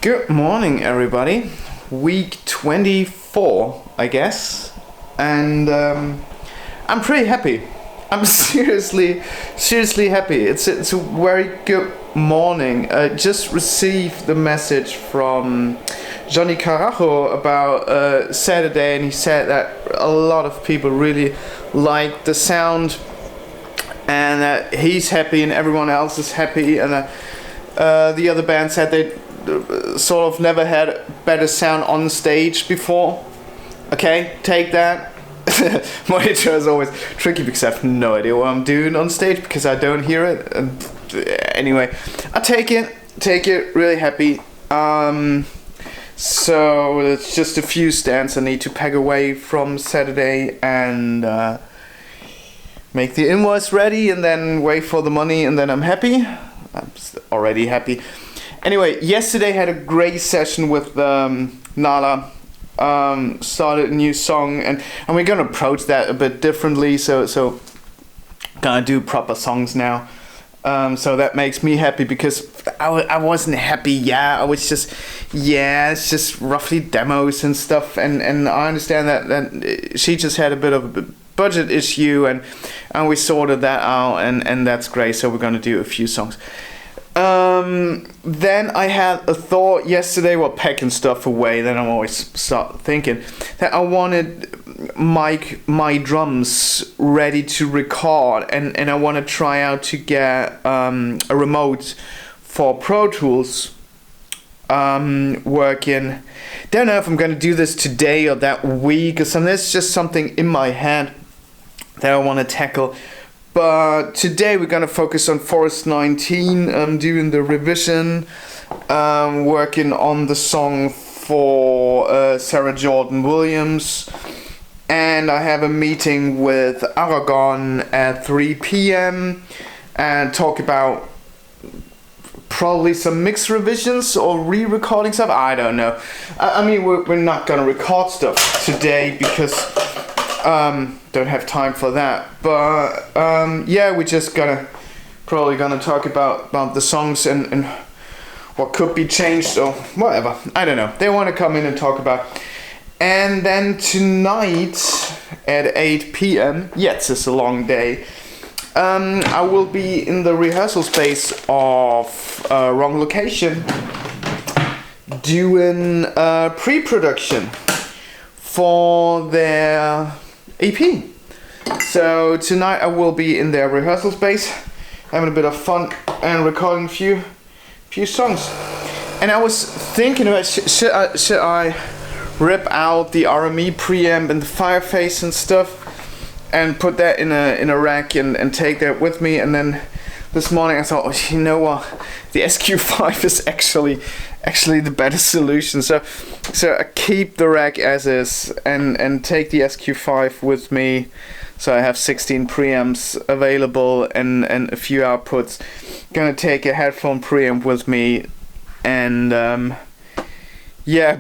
Good morning, everybody. Week 24, I guess, and I'm pretty happy. I'm seriously happy. It's a very good morning. I just received the message from Johnny Carajo about Saturday, and he said that a lot of people really like the sound, and that he's happy and everyone else is happy, and the other band said they sort of never had better sound on stage before. Okay, take that. My intro is always tricky because I have no idea what I'm doing on stage because I don't hear it. And anyway, I take it really happy. So it's just a few stands I need to pack away from Saturday and make the invoice ready and then wait for the money, and then I'm happy. I'm already happy. Anyway, yesterday had a great session with Nala. Started a new song, and we're gonna approach that a bit differently. So gonna do proper songs now. So that makes me happy because I wasn't happy. Yeah, I was just it's just roughly demos and stuff. And I understand that she just had a bit of a budget issue, and we sorted that out, and that's great. So we're gonna do a few songs. Then I had a thought yesterday while packing stuff away. Then I always start thinking that I wanted my drums ready to record, and I want to try out to get a remote for Pro Tools working. Don't know if I'm gonna do this today or that week or something. There's just something in my head that I want to tackle. But today we're gonna focus on Forest 19, doing the revision, working on the song for Sarah Jordan Williams, and I have a meeting with Aragon at 3 p.m. and talk about probably some mix revisions or re-recording stuff. I don't know. I mean, we're not gonna record stuff today because don't have time for that, but we're just probably gonna talk about the songs and what could be changed or whatever. I don't know. They want to come in and talk about. And then tonight at 8 p.m. Yes, it's a long day. I will be in the rehearsal space of Wrong Location doing pre-production for their EP. So tonight I will be in their rehearsal space having a bit of fun and recording a few songs. And I was thinking about should I rip out the RME preamp and the Fireface and stuff and put that in a rack and take that with me. And then this morning I thought, oh, you know what, the SQ5 is actually the better solution. So I keep the rack as is and take the SQ5 with me. So I have 16 preamps available and a few outputs. Gonna take a headphone preamp with me and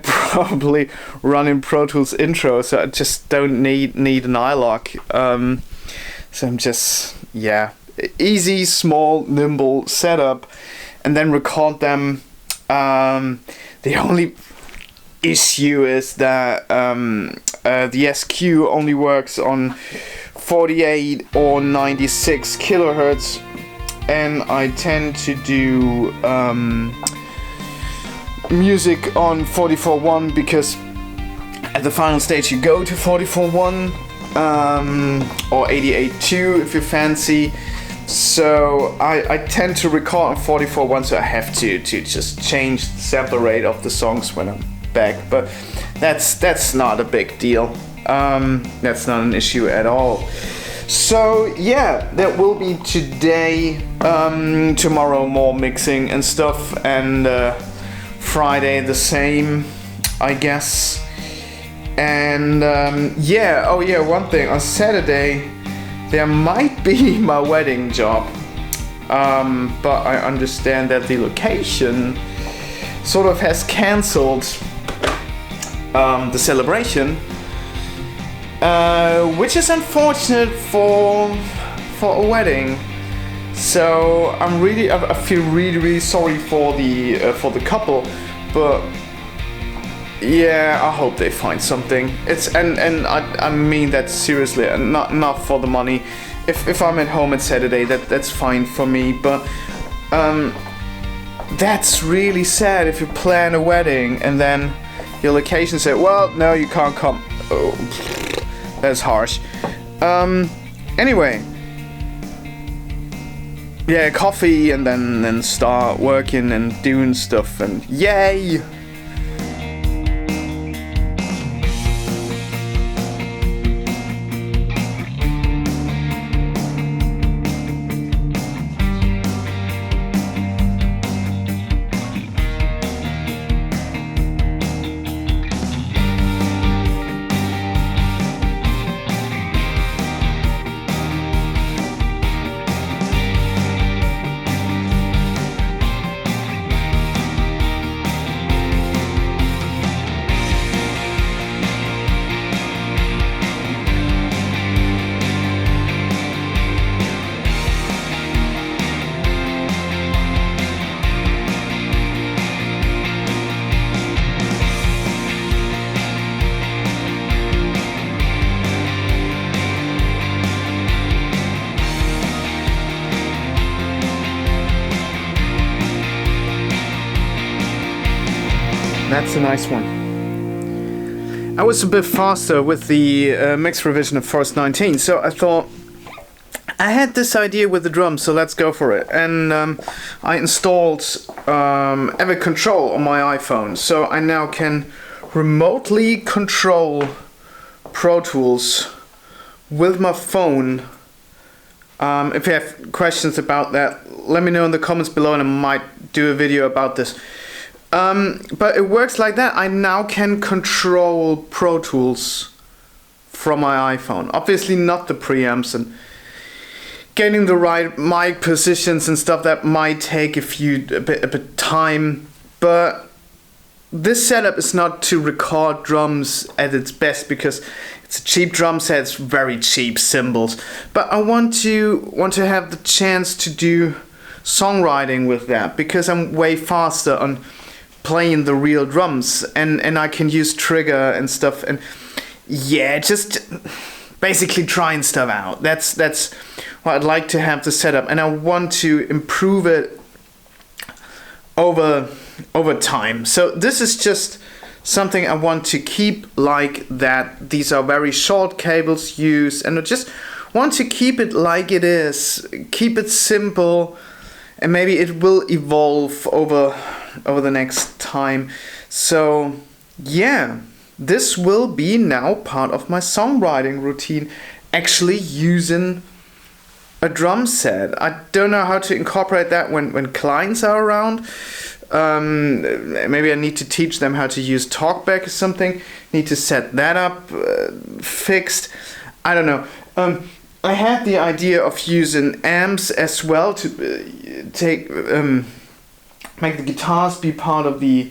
probably running Pro Tools intro. So I just don't need an iLok. So I'm just easy, small, nimble setup, and then record them. The only issue is that the SQ only works on 48 or 96 kilohertz, and I tend to do music on 44.1 because at the final stage you go to 44.1 or 88.2 if you fancy. So I tend to record on 44.1, so I have to just change the sample rate of the songs when I'm back. But that's not a big deal. That's not an issue at all. So that will be today. Tomorrow more mixing and stuff, and Friday the same, I guess. And one thing on Saturday. There might be my wedding job, but I understand that the location sort of has cancelled the celebration, which is unfortunate for a wedding. So I feel really sorry for the couple, but yeah, I hope they find something. It's and I mean that seriously, and not for the money. If I'm at home on Saturday, that's fine for me. But that's really sad if you plan a wedding and then your location said, well, no, you can't come. Oh, that's harsh. Anyway, yeah, coffee and then start working and doing stuff and yay! That's a nice one. I was a bit faster with the mix revision of Forest 19, so I thought I had this idea with the drums, so let's go for it. And I installed Avid Control on my iPhone, so I now can remotely control Pro Tools with my phone. If you have questions about that, let me know in the comments below and I might do a video about this. But it works like that. I now can control Pro Tools from my iPhone. Obviously not the preamps and getting the right mic positions and stuff. That might take a bit time. But this setup is not to record drums at its best because it's a cheap drum set. It's very cheap cymbals. But I want to have the chance to do songwriting with that because I'm way faster on playing the real drums and I can use trigger and stuff and yeah, just basically trying stuff out. That's what I'd like to have the setup, and I want to improve it over time. So this is just something I want to keep like that. These are very short cables used, and I just want to keep it like it is, keep it simple, and maybe it will evolve over the next time. So yeah, this will be now part of my songwriting routine, actually using a drum set. I don't know how to incorporate that when clients are around. Maybe I need to teach them how to use TalkBack or something. Need to set that up fixed. I don't know. I had the idea of using amps as well to make the guitars be part of the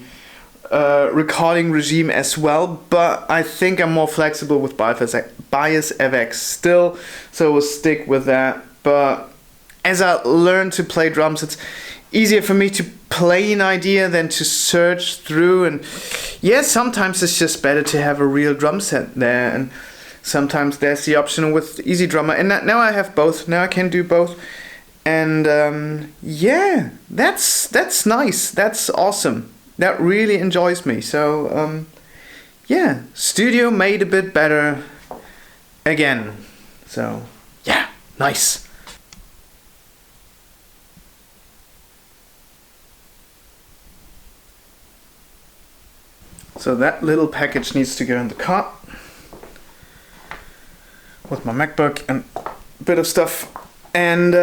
recording regime as well, but I think I'm more flexible with Bias FX still, so we'll stick with that. But as I learn to play drums, it's easier for me to play an idea than to search through, and yeah, sometimes it's just better to have a real drum set there, and sometimes there's the option with Easy Drummer, and now I have both. Now I can do both. And yeah, that's nice. That's awesome. That really enjoys me. So yeah, studio made a bit better again. So yeah, nice. So that little package needs to go in the car with my MacBook and a bit of stuff. And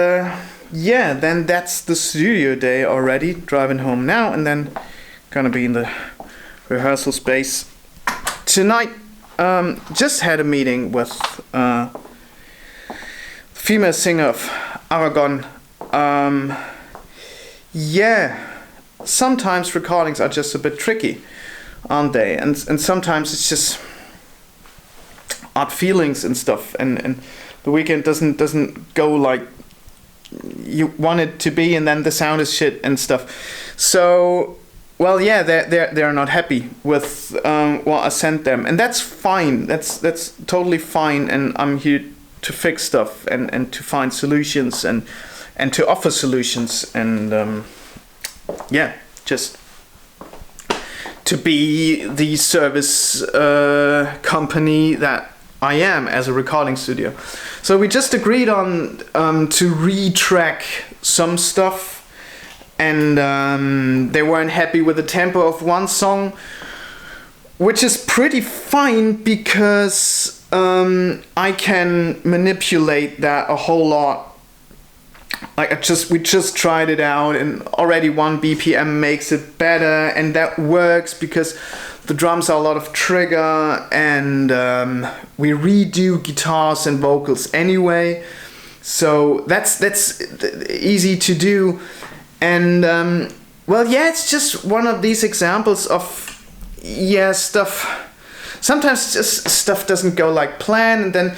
yeah, then that's the studio day already. Driving home now and then gonna be in the rehearsal space tonight. Just had a meeting with female singer of Aragon. Yeah, sometimes recordings are just a bit tricky, aren't they? And sometimes it's just odd feelings and stuff, and the weekend doesn't go like you want it to be, and then the sound is shit and stuff. So well, yeah, they're not happy with what I sent them, and that's fine. That's totally fine, and I'm here to fix stuff and to find solutions and to offer solutions, and yeah, just to be the service company that I am as a recording studio. So we just agreed on to retrack some stuff, and they weren't happy with the tempo of one song, which is pretty fine because I can manipulate that a whole lot. Like we just tried it out, and already 1 BPM makes it better, and that works because the drums are a lot of trigger, and we redo guitars and vocals anyway, so that's easy to do. And well, yeah, it's just one of these examples of, yeah, stuff. Sometimes just stuff doesn't go like planned, and then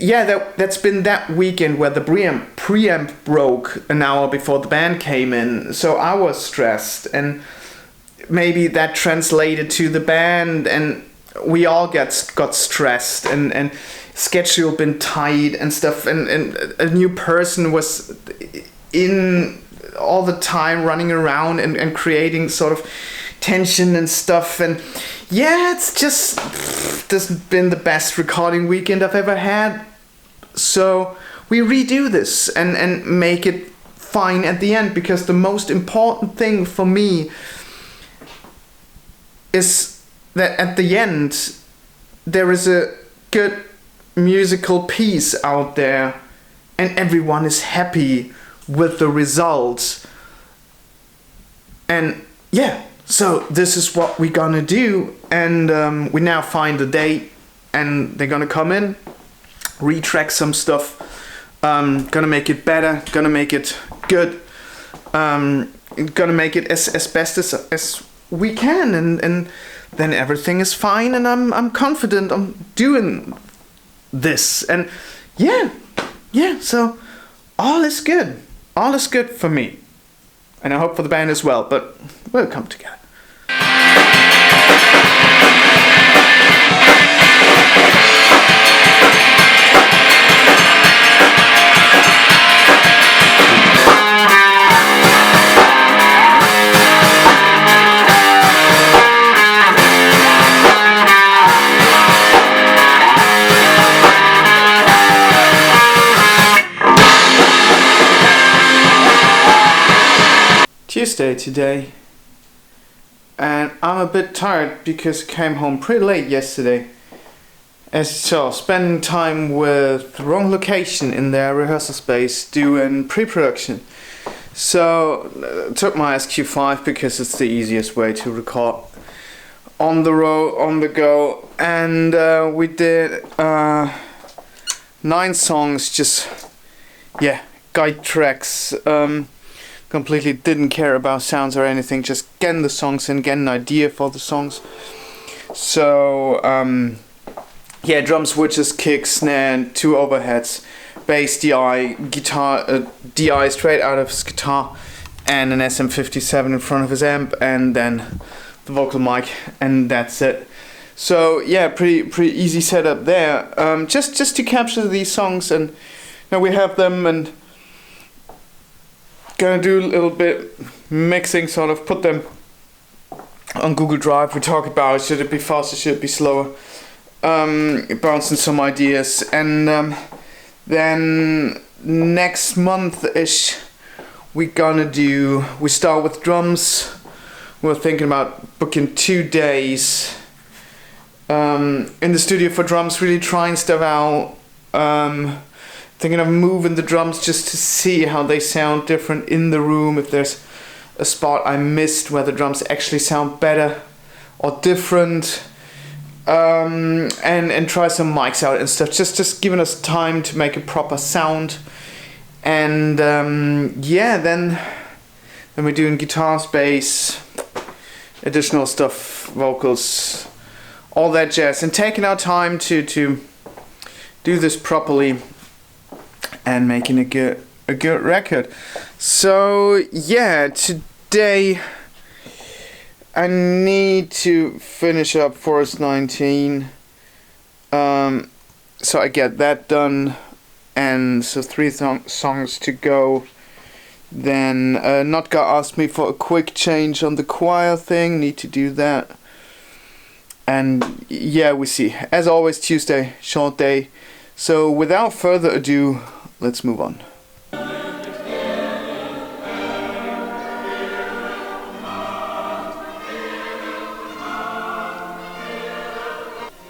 yeah, that's been that weekend where the preamp broke an hour before the band came in, so I was stressed, and maybe that translated to the band, and we all got stressed, and schedule been tight and stuff, and a new person was in all the time running around and creating sort of tension and stuff, and yeah, it's just doesn't been the best recording weekend I've ever had. So we redo this and make it fine at the end, because the most important thing for me is that at the end there is a good musical piece out there and everyone is happy with the results. And yeah, so this is what we're gonna do, and we now find a date, and they're gonna come in, retrack some stuff, gonna make it better, gonna make it good, gonna make it as best as we can, and then everything is fine, and I'm confident I'm doing this, and yeah, so all is good for me, and I hope for the band as well, but we'll come together. Tuesday today, and I'm a bit tired because I came home pretty late yesterday. As you saw, spending time with the wrong location in their rehearsal space doing pre-production. So took my SQ5 because it's the easiest way to record on the road, on the go, and we did 9 songs, just guide tracks. Completely didn't care about sounds or anything, just getting the songs and getting an idea for the songs. So drum switches, kick, snare, 2 overheads, bass, DI, guitar, DI straight out of his guitar, and an SM57 in front of his amp, and then the vocal mic, and that's it. So yeah, pretty easy setup there. Just to capture these songs, and now we have them, and gonna do a little bit mixing, sort of put them on Google Drive. We talk about should it be faster, should it be slower, bouncing some ideas, and then next month-ish we start with drums. We're thinking about booking 2 days in the studio for drums, really trying stuff out. Thinking of moving the drums just to see how they sound different in the room, if there's a spot I missed where the drums actually sound better or different, and try some mics out and stuff, just giving us time to make a proper sound. And then we're doing guitars, bass, additional stuff, vocals, all that jazz, and taking our time to do this properly and making a good record. So yeah, today I need to finish up Forest 19. So I get that done, and so 3 songs to go. Then Notka asked me for a quick change on the choir thing. Need to do that. And yeah, we see. As always, Tuesday, short day. So without further ado, let's move on.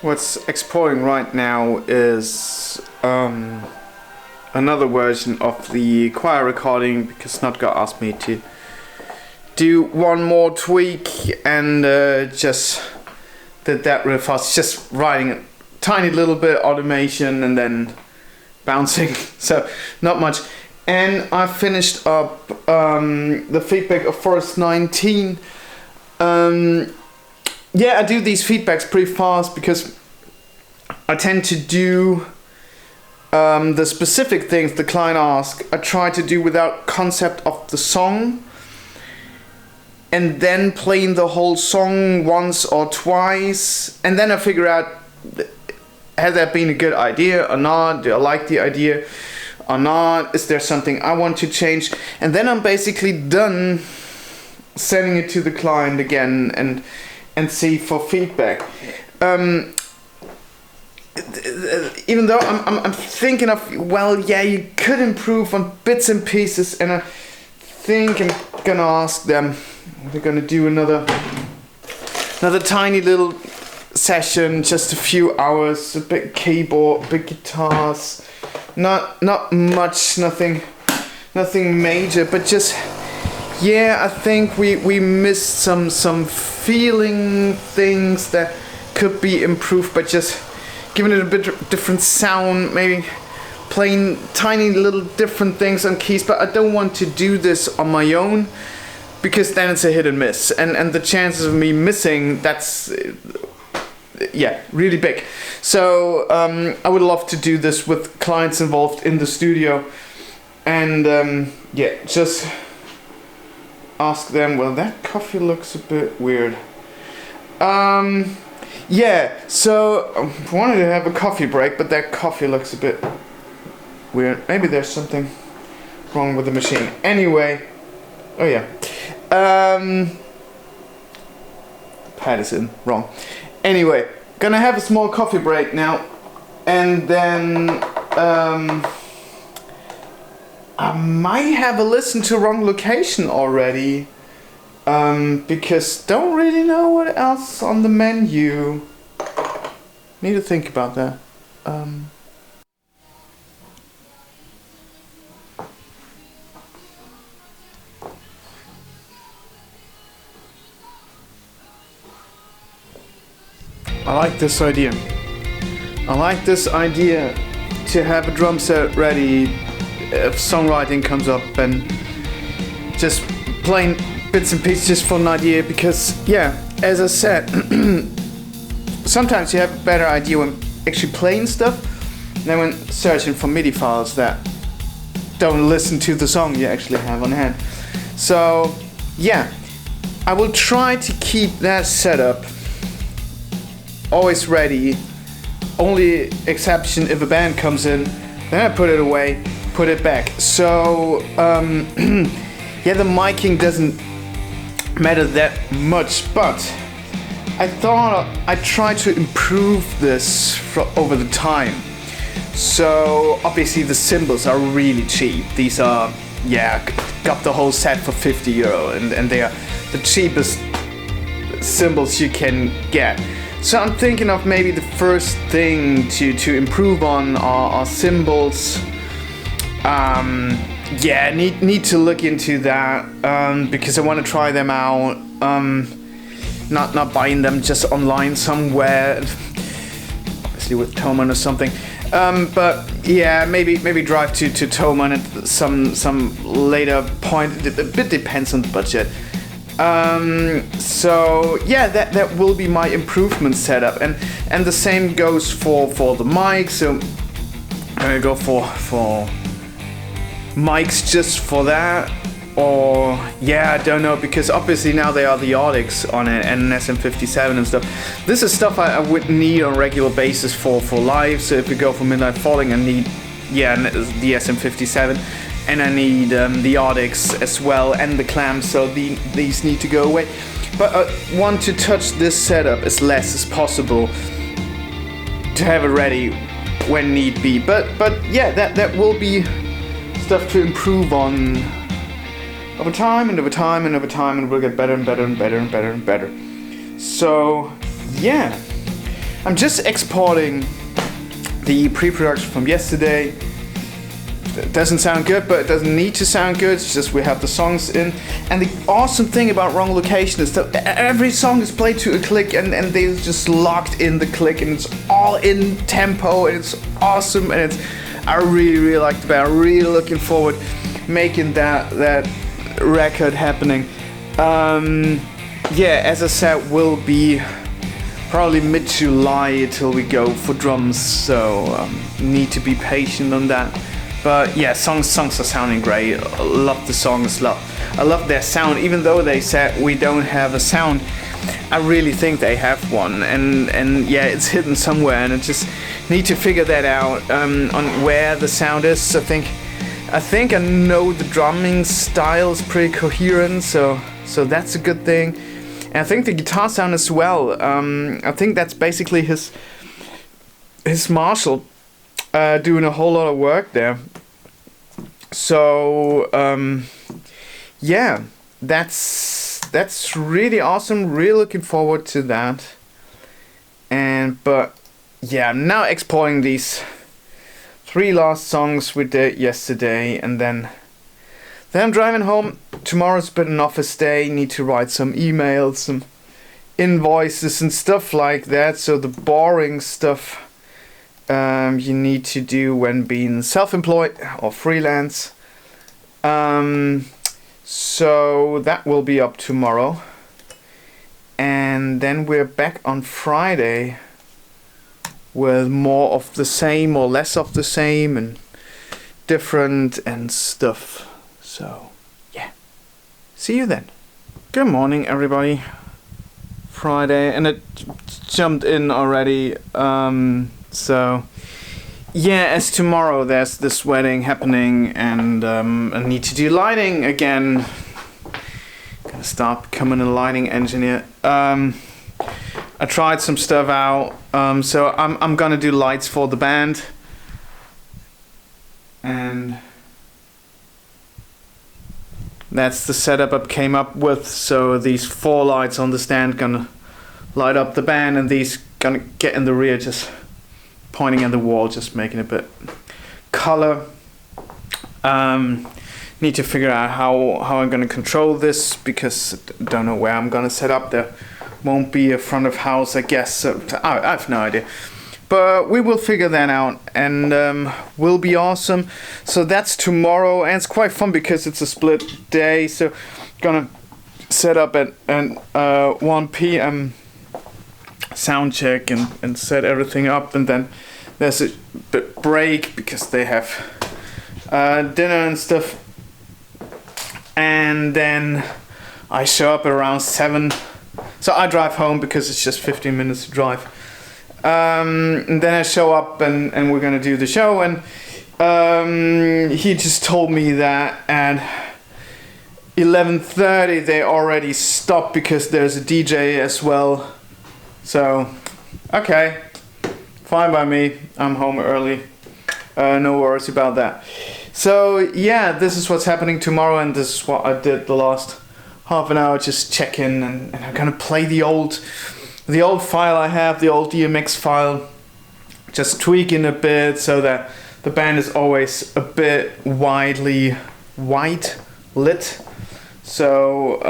What's exporting right now is another version of the choir recording, because Notka asked me to do one more tweak, and just did that real fast. Just writing a tiny little bit automation and then bouncing, so not much. And I finished up the feedback of Forest 19. Yeah, I do these feedbacks pretty fast because I tend to do the specific things the client asks. I try to do without concept of the song, and then playing the whole song once or twice, and then I figure out, has that been a good idea or not? Do I like the idea or not? Is there something I want to change? And then I'm basically done sending it to the client again and see for feedback. Even though I'm thinking of, well, yeah, you could improve on bits and pieces, and I think I'm gonna ask them. We're gonna do another tiny little session, just a few hours, a big keyboard, big guitars, not much, nothing major, but just, yeah, I think we missed some feeling things that could be improved, but just giving it a bit different sound, maybe playing tiny little different things on keys. But I don't want to do this on my own, because then it's a hit and miss, and the chances of me missing, that's yeah, really big. So I would love to do this with clients involved in the studio, and yeah, just ask them. Well, that coffee looks a bit weird. Yeah, so I wanted to have a coffee break, but that coffee looks a bit weird. Maybe there's something wrong with the machine. Anyway, oh yeah. Pad is in wrong. Anyway, gonna have a small coffee break now, and then I might have a listen to Wrong Location already. Because don't really know what else on the menu. Need to think about that. I like this idea. I like this idea to have a drum set ready if songwriting comes up, and just playing bits and pieces just for an idea, because yeah, as I said, sometimes you have a better idea when actually playing stuff than when searching for MIDI files that don't listen to the song you actually have on hand. So yeah, I will try to keep that setup always ready. Only exception if a band comes in, then I put it away, put it back. So yeah, the miking doesn't matter that much, but I thought I'd try to improve this over the time. So obviously the cymbals are really cheap. These are, yeah, got the whole set for €50, and they are the cheapest cymbals you can get. So I'm thinking of maybe the first thing to improve on are cymbals. Yeah, need to look into that, because I want to try them out. Not buying them just online somewhere, obviously with Thomann or something. But yeah, maybe drive to Thomann at some later point. It a bit depends on the budget. So yeah, that will be my improvement setup, and the same goes for the mic. So I'm gonna go for mics just for that, or yeah, I don't know, because obviously now they are the Audix on it and an SM57 and stuff. This is stuff I would need on a regular basis for live. So if we go for Midnight Falling, I need the SM57, and I need the Audix as well and the clamps. So these need to go away. But I want to touch this setup as less as possible to have it ready when need be. But yeah, that will be stuff to improve on over time and over time and over time, and we'll get better and better and better and better and better. So yeah, I'm just exporting the pre-production from yesterday. It doesn't sound good, but it doesn't need to sound good. It's just we have the songs in. And the awesome thing about Wrong Location is that every song is played to a click, and they're just locked in the click, and it's all in tempo, and it's awesome, and I really like the band. I'm really looking forward making that record happening. Yeah, as I said, will be probably mid-July till we go for drums, so need to be patient on that. But yeah, songs are sounding great. I love the songs. I love their sound. Even though they said we don't have a sound, I really think they have one. And yeah, it's hidden somewhere, and I just need to figure that out on where the sound is. I think I know the drumming style is pretty coherent, so that's a good thing. And I think the guitar sound as well. I think that's basically his Marshall doing a whole lot of work there. So yeah, that's really awesome. Really looking forward to that. But yeah, I'm now exporting these 3 last songs we did yesterday, and then I'm driving home. Tomorrow's been an office day. Need to write some emails, some invoices and stuff like that. So the boring stuff you need to do when being self-employed or freelance. So that will be up tomorrow, and then we're back on Friday with more of the same or less of the same and different and stuff. So yeah, see you then. Good morning, everybody. Friday, and it jumped in already. So yeah, as tomorrow there's this wedding happening, and I need to do lighting again. Gonna start becoming a lighting engineer. I tried some stuff out, so I'm gonna do lights for the band, and that's the setup I came up with. So these 4 lights on the stand gonna light up the band, and these gonna get in the rear, just pointing at the wall, just making a bit color. Need to figure out how I'm gonna control this, because I don't know where I'm gonna set up. There won't be a front of house, I guess. So I have no idea, but we will figure that out, and will be awesome. So that's tomorrow, and it's quite fun because it's a split day. So gonna set up at 1 p.m. sound check and set everything up, and then there's a bit break because they have dinner and stuff, and then I show up around 7. So I drive home because it's just 15 minutes to drive. And then I show up, and we're gonna do the show, and he just told me that at 11:30 they already stopped because there's a DJ as well. So okay, fine by me. I'm home early. No worries about that. So yeah, this is what's happening tomorrow, and this is what I did the last half an hour, just check in, and I'm gonna play the old file I have, the old DMX file, just tweaking a bit so that the band is always a bit widely white lit. So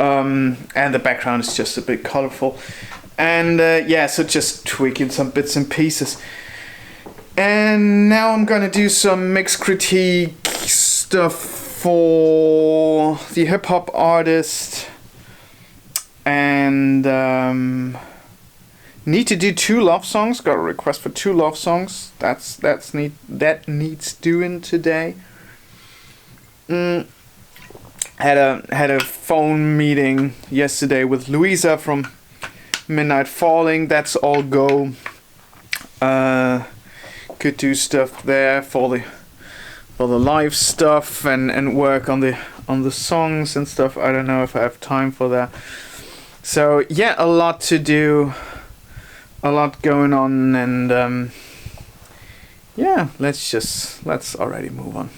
and the background is just a bit colorful, and yeah, so just tweaking some bits and pieces. And now I'm gonna do some mix critique stuff for the hip hop artist, and need to do 2 love songs. Got a request for 2 love songs. That needs doing today. Had a phone meeting yesterday with Louisa from Midnight Falling. That's all go. Could do stuff there for the live stuff and work on the songs and stuff. I don't know if I have time for that. So yeah, a lot to do, a lot going on, and yeah, let's already move on.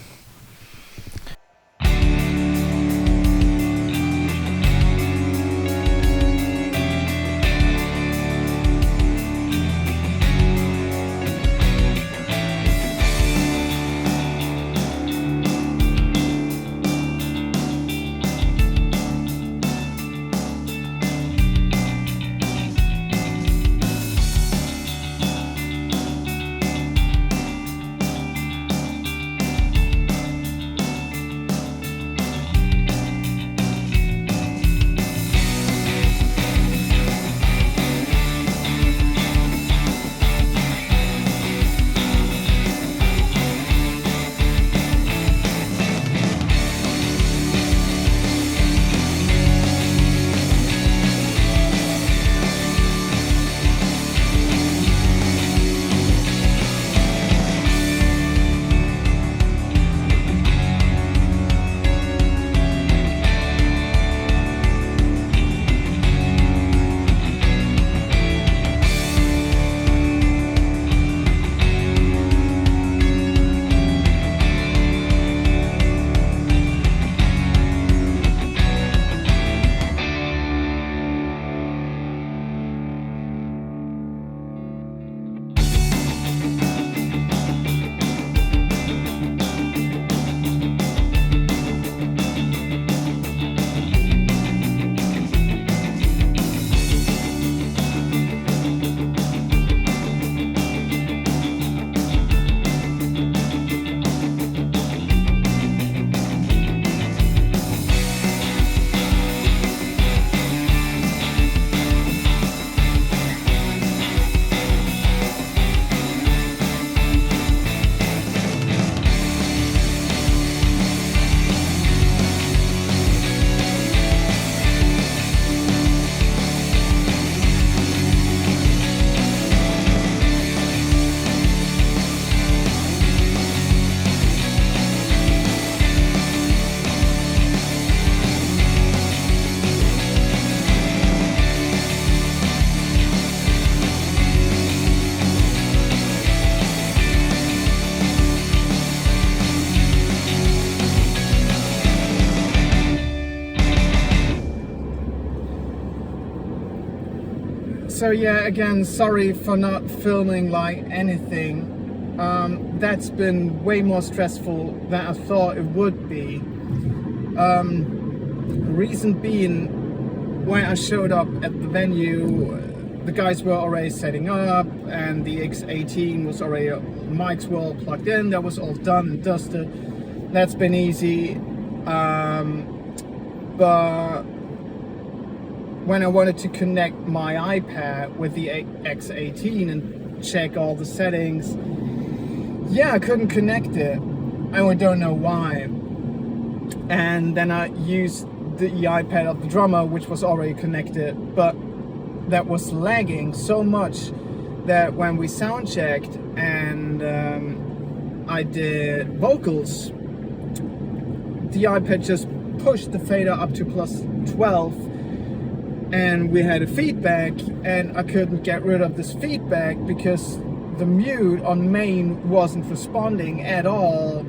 So yeah, again, sorry for not filming like anything. That's been way more stressful than I thought it would be. Reason being, when I showed up at the venue, the guys were already setting up, and the X18 was already, mics were all plugged in. That was all done and dusted. That's been easy. But when I wanted to connect my iPad with the X18 and check all the settings, yeah, I couldn't connect it. I don't know why. And then I used the iPad of the drummer, which was already connected, but that was lagging so much that when we sound checked and I did vocals, the iPad just pushed the fader up to +12, and we had a feedback, and I couldn't get rid of this feedback because the mute on main wasn't responding at all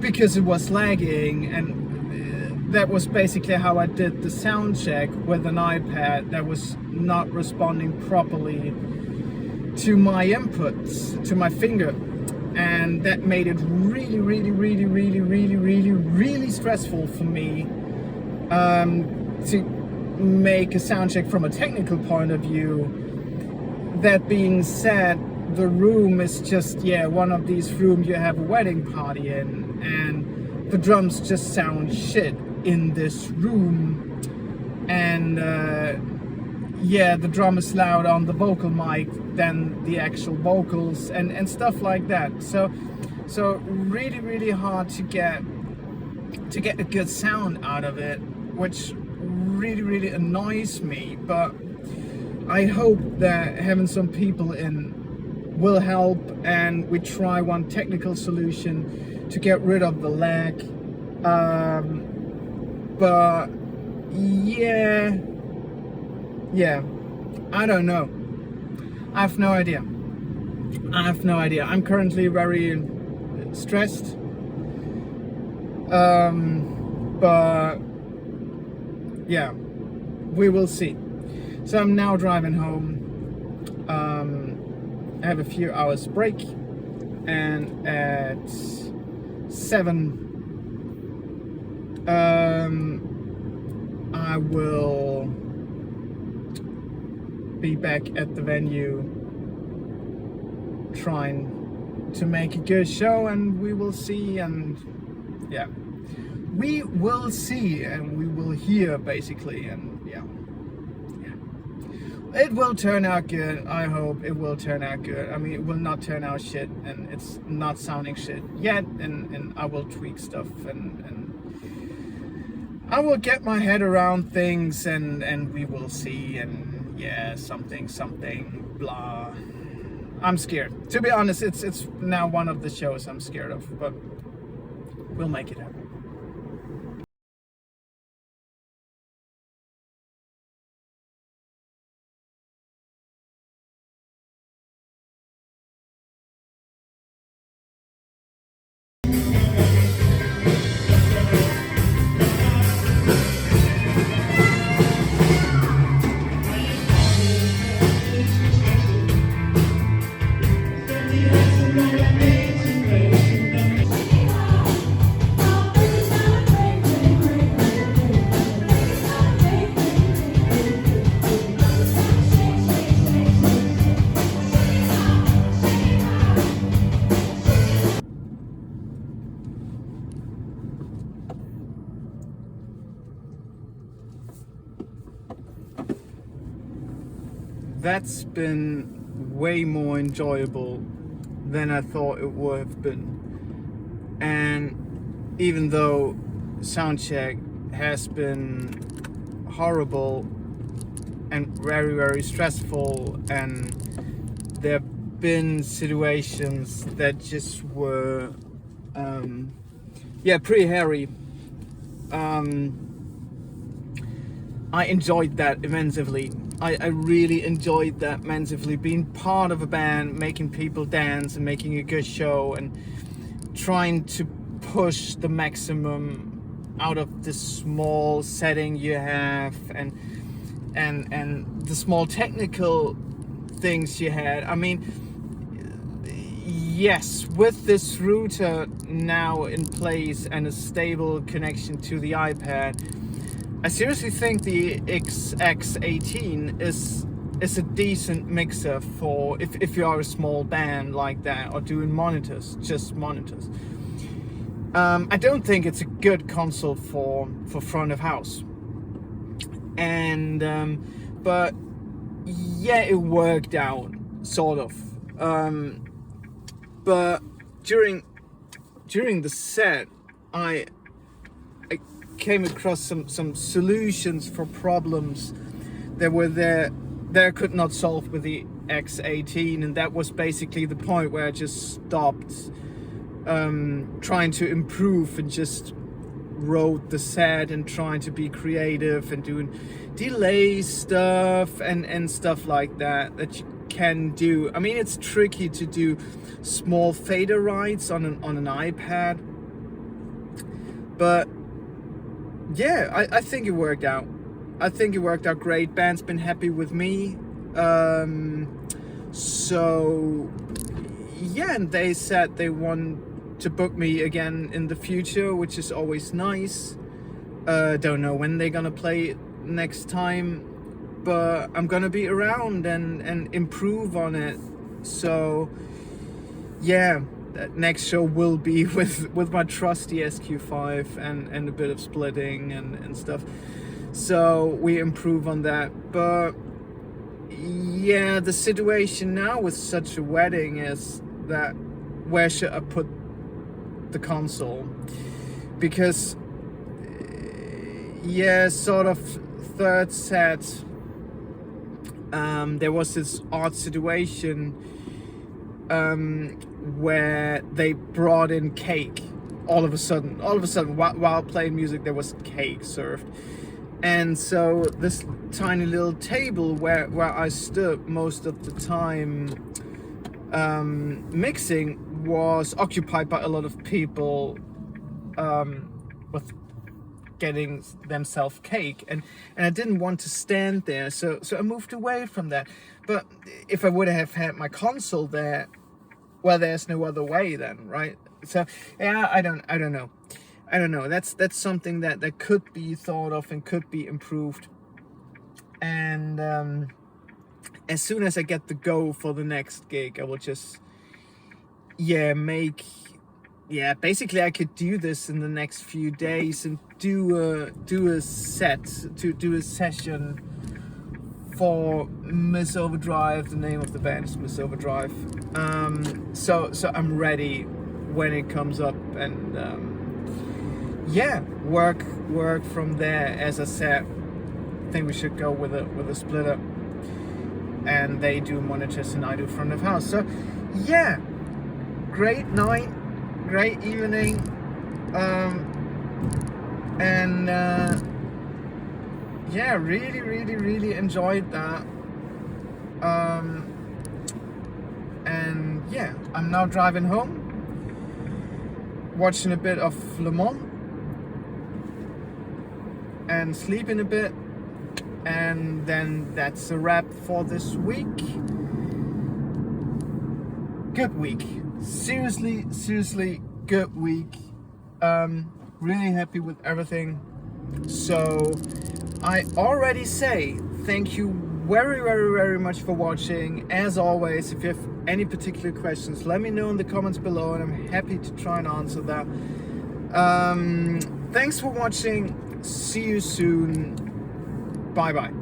because it was lagging. And that was basically how I did the sound check with an iPad that was not responding properly to my inputs, to my finger. And that made it really, really, really, really, really, really, really stressful for me to make a sound check from a technical point of view. That being said, the room is just, yeah, one of these rooms you have a wedding party in, and the drums just sound shit in this room. And yeah, the drum is loud on the vocal mic than the actual vocals and stuff like that. So really, really hard to get to get a good sound out of it, which really annoys me. But I hope that having some people in will help, and we try one technical solution to get rid of the lag. But yeah, I don't know. I have no idea. I'm currently very stressed. But yeah, we will see. So I'm now driving home. I have a few hours break, and at 7 I will be back at the venue trying to make a good show, and we will see. And yeah, we will see, and we will hear basically. And yeah, it will turn out good. I hope it will turn out good. I mean, it will not turn out shit, and it's not sounding shit yet, and I will tweak stuff, and I will get my head around things, and we will see. And yeah, something blah. I'm scared, to be honest. It's now one of the shows I'm scared of, but we'll make it happen. That's been way more enjoyable than I thought it would have been. And even though soundcheck has been horrible and very stressful, and there have been situations that just were pretty hairy, I enjoyed that immensely. I really enjoyed that immensely, being part of a band, making people dance and making a good show, and trying to push the maximum out of the small setting you have, and the small technical things you had. I mean, yes, with this router now in place and a stable connection to the iPad, I seriously think the XX18 is a decent mixer for if you are a small band like that, or doing just monitors. I don't think it's a good console for front of house. And but yeah, it worked out sort of. But during the set, I came across some solutions for problems that were there that I could not solve with the X18, and that was basically the point where I just stopped trying to improve and just wrote the set and trying to be creative and doing delay stuff and stuff like that you can do. I mean, it's tricky to do small fader rights on an iPad, but yeah, I think it worked out. I think it worked out great. Band's been happy with me. So yeah, and they said they want to book me again in the future, which is always nice. Don't know when they're gonna play next time, but I'm gonna be around and improve on it. So yeah, that next show will be with my trusty SQ5 and a bit of splitting and stuff. So we improve on that. But yeah, the situation now with such a wedding is that where should I put the console? Because yeah, sort of third set, there was this odd situation where they brought in cake all of a sudden. While playing music, there was cake served. And so this tiny little table where I stood most of the time mixing was occupied by a lot of people with getting themselves cake, and I didn't want to stand there, so I moved away from that. But if I would have had my console there, well, there's no other way then, right? So yeah, I don't know. That's something that could be thought of and could be improved. And as soon as I get the go for the next gig, I will just basically I could do this in the next few days and do a session for Miss Overdrive. The name of the band is Miss Overdrive. So I'm ready when it comes up, and work from there. As I said, I think we should go with a splitter, and they do monitors and I do front of house. So yeah, great night, great evening, and really enjoyed that. And yeah, I'm now driving home, watching a bit of Le Mans, and sleeping a bit, and then that's a wrap for this week. Good week, seriously good week. Really happy with everything. So I already say thank you very much for watching. As always, if you have any particular questions, let me know in the comments below, and I'm happy to try and answer that. Thanks for watching. See you soon. Bye bye.